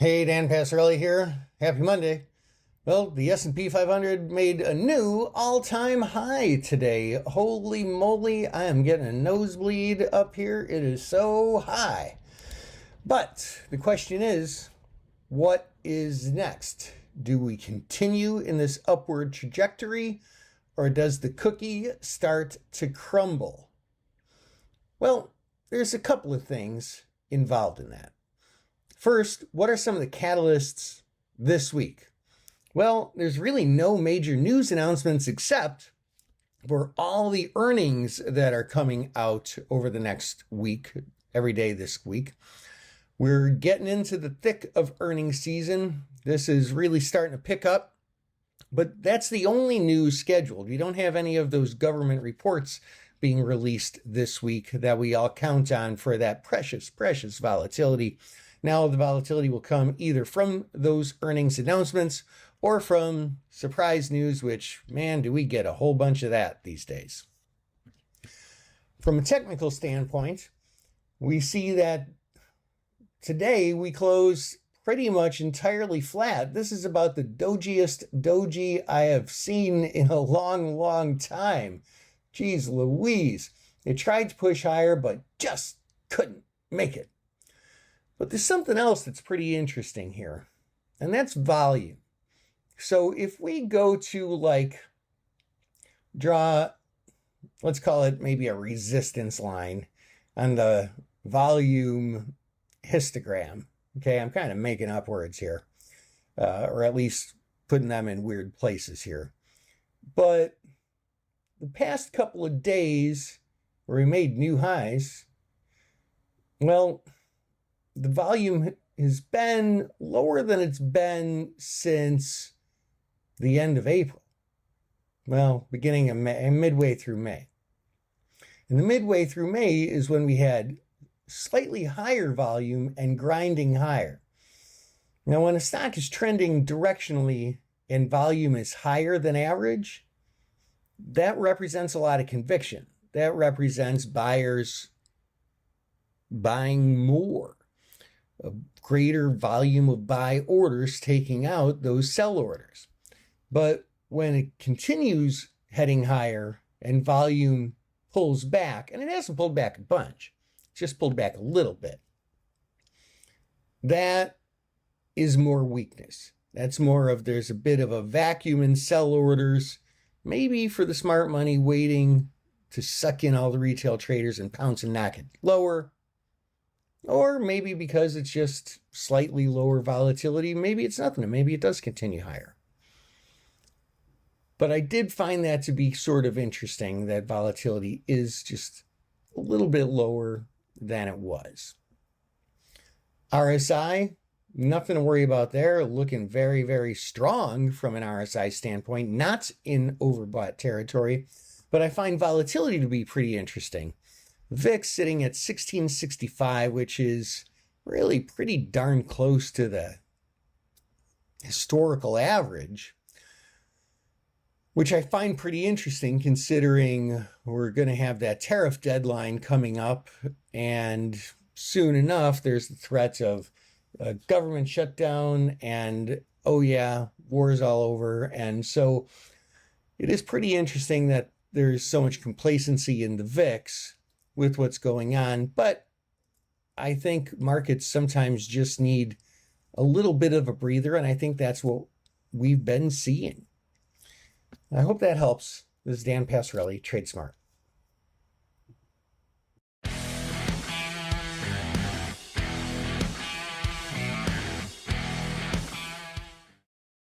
Hey, Dan Passarelli here. Happy Monday. Well, the S&P 500 made a new all-time high today. Holy moly, I am getting a nosebleed up here. It is so high. But the question is, what is next? Do we continue in this upward trajectory, or does the cookie start to crumble? Well, there's a couple of things involved in that. First, what are some of the catalysts this week? Well, there's really no major news announcements except for all the earnings that are coming out over the next week, every day this week. We're getting into the thick of earnings season. This is really starting to pick up, but that's the only news scheduled. We don't have any of those government reports being released this week that we all count on for that precious volatility. Now the volatility will come either from those earnings announcements or from surprise news, which, man, do we get a whole bunch of that these days. From a technical standpoint, we see that today we close pretty much entirely flat. This is about the dojiest doji I have seen in a long time. Geez Louise. It tried to push higher, but just couldn't make it. But there's something else that's pretty interesting here, and that's volume. So if we go to draw, let's call it maybe a resistance line on the volume histogram. Okay, I'm kind of making up words here, or at least putting them in weird places here. But the past couple of days where we made new highs, well, the volume has been lower than it's been since the end of April. Well, beginning of May, midway through May. And the midway through May is when we had slightly higher volume and grinding higher. Now, when a stock is trending directionally and volume is higher than average, that represents a lot of conviction. That represents buyers buying more. A greater volume of buy orders taking out those sell orders. But when it continues heading higher and volume pulls back, and it hasn't pulled back a bunch, it's just pulled back a little bit, that is more weakness. That's more of there's a bit of a vacuum in sell orders, maybe for the smart money waiting to suck in all the retail traders and pounce and knock it lower. Or maybe because it's just slightly lower volatility, maybe it's nothing, and maybe it does continue higher. But I did find that to be sort of interesting, that volatility is just a little bit lower than it was. RSI, nothing to worry about there, looking very strong from an RSI standpoint, not in overbought territory, but I find volatility to be pretty interesting. VIX sitting at 1665, which is really pretty darn close to the historical average, which I find pretty interesting considering we're going to have that tariff deadline coming up, and soon enough there's the threat of a government shutdown and, oh yeah, war's all over. And so it is pretty interesting that there's so much complacency in the VIX with what's going on, but I think markets sometimes just need a little bit of a breather, and I think that's what we've been seeing. I hope that helps. This is Dan Passarelli, Trade Smart.